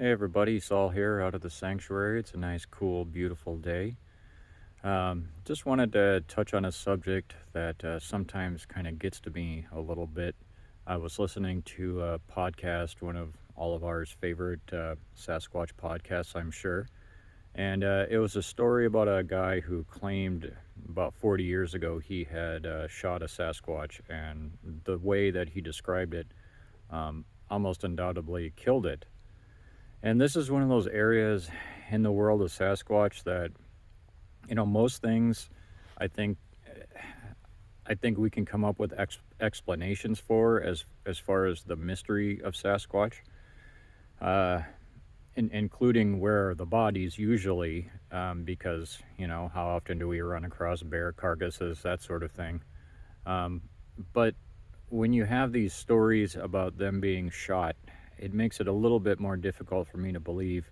Hey everybody, Saul here out of the sanctuary. It's a nice, cool, beautiful day. Just wanted to touch on a subject that sometimes kind of gets to me a little bit. I was listening to a podcast, one of all of ours favorite Sasquatch podcasts, I'm sure. And it was a story about a guy who claimed about 40 years ago he had shot a Sasquatch, and the way that he described it almost undoubtedly killed it. And this is one of those areas in the world of Sasquatch that, most things I think I think we can come up with explanations for as far as the mystery of Sasquatch, uh, including where are the bodies usually, because how often do we run across bear carcasses, that sort of thing. Um, but when you have these stories about them being shot, it makes it a little bit more difficult for me to believe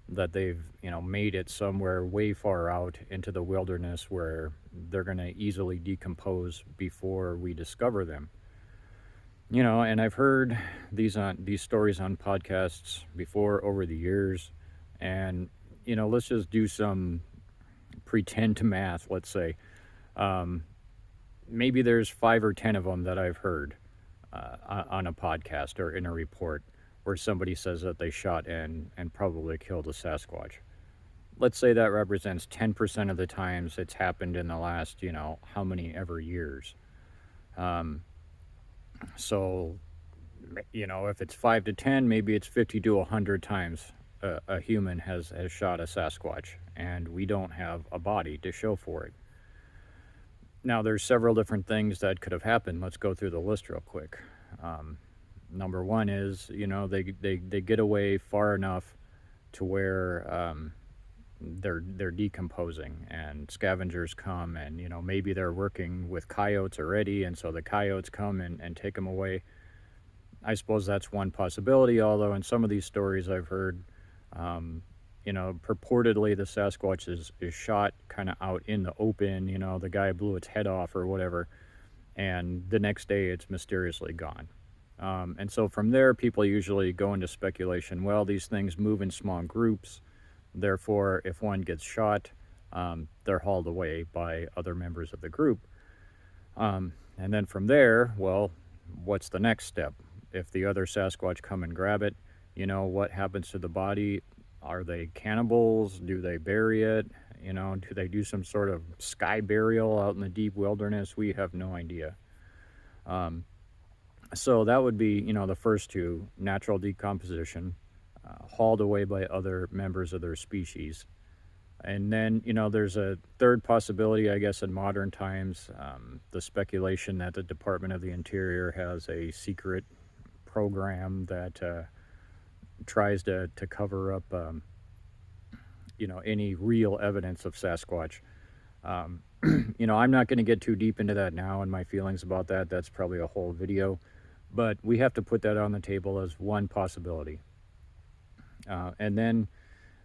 that they've made it somewhere way far out into the wilderness where they're going to easily decompose before we discover them. And I've heard these stories on podcasts before over the years, and let's just do some pretend to math. Let's say um, maybe there's 5 or 10 of them that I've heard on a podcast or in a report where somebody says that they shot and probably killed a Sasquatch. Let's say that represents 10% of the times it's happened in the last, how many ever years. Um, so, if it's 5 to 10, maybe it's 50 to 100 times a human has shot a Sasquatch, and we don't have a body to show for it. Now, there's several different things that could have happened. Let's go through the list real quick. Um, Number one is, they get away far enough to where they're decomposing, and scavengers come, and maybe they're working with coyotes already, and so the coyotes come and take them away. I suppose that's one possibility, although in some of these stories I've heard, um, purportedly the Sasquatch is shot kind of out in the open. The guy blew its head off or whatever, and the next day it's mysteriously gone. And so from there, people usually go into speculation. Well, these things move in small groups. Therefore, if one gets shot, they're hauled away by other members of the group. And then from there, well, what's the next step? If the other Sasquatch come and grab it, what happens to the body? Are they cannibals? Do they bury it? Do they do some sort of sky burial out in the deep wilderness? We have no idea. Um, so that would be, the first two: natural decomposition, hauled away by other members of their species. And then, there's a third possibility, I guess, in modern times, the speculation that the Department of the Interior has a secret program that tries to cover up, any real evidence of Sasquatch. Um, I'm not going to get too deep into that now and my feelings about that. That's probably a whole video. But we have to put that on the table as one possibility. And then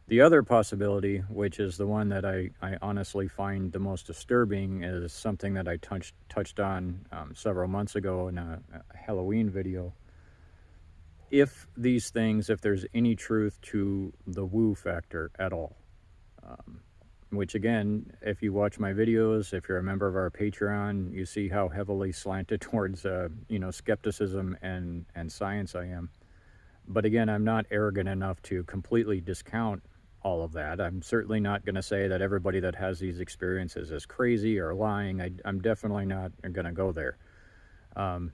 the other possibility, which is the one that I honestly find the most disturbing, is something that I touched on several months ago in a Halloween video. If these things, if there's any truth to the woo factor at all, um, which again, if you watch my videos, if you're a member of our Patreon, you see how heavily slanted towards skepticism and science I am. But again, I'm not arrogant enough to completely discount all of that. I'm certainly not going to say that everybody that has these experiences is crazy or lying. I'm definitely not going to go there. Um,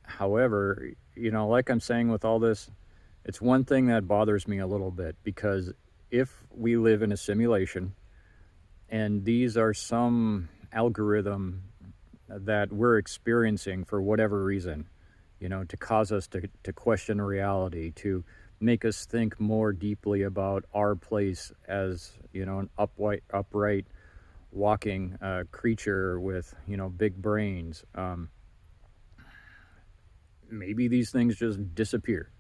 However, like I'm saying with all this, it's one thing that bothers me a little bit, because if we live in a simulation and these are some algorithm that we're experiencing for whatever reason, to cause us to question reality, to make us think more deeply about our place as, an upright walking creature with, big brains. Maybe these things just disappear.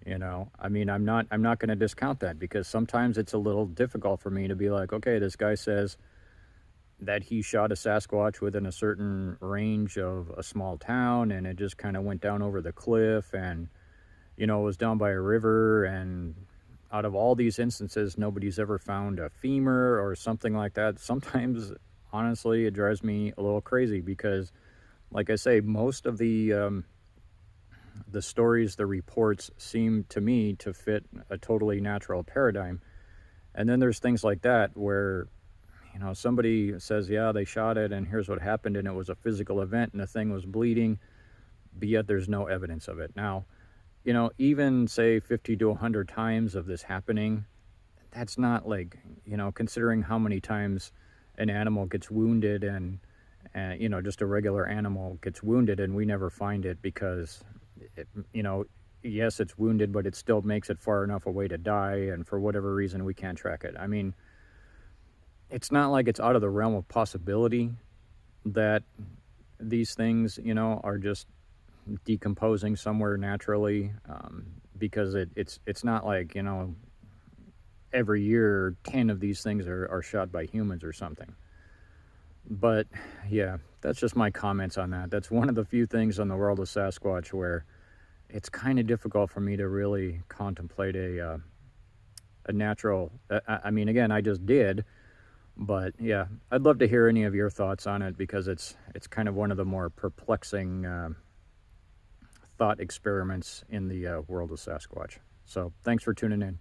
I mean, I'm not going to discount that, because sometimes it's a little difficult for me to be like, okay, this guy says that he shot a Sasquatch within a certain range of a small town, and it just kind of went down over the cliff, and it was down by a river, and out of all these instances, nobody's ever found a femur or something like that. Sometimes, honestly, it drives me a little crazy because, like I say, most of the stories, the reports seem to me to fit a totally natural paradigm. And then there's things like that where, somebody says, yeah, they shot it and here's what happened and it was a physical event and the thing was bleeding, but yet there's no evidence of it. Now, even say 50 to 100 times of this happening, that's not like, considering how many times an animal gets wounded and just a regular animal gets wounded and we never find it because, it, you know, yes, it's wounded, but it still makes it far enough away to die. And for whatever reason, we can't track it. I mean, it's not like it's out of the realm of possibility that these things, are just decomposing somewhere naturally, because it's not like, every year 10 of these things are shot by humans or something. But yeah, that's just my comments on that. That's one of the few things on the world of Sasquatch where it's kind of difficult for me to really contemplate a natural. I mean, again, I just did, but yeah, I'd love to hear any of your thoughts on it because it's kind of one of the more perplexing thought experiments in the world of Sasquatch. So thanks for tuning in.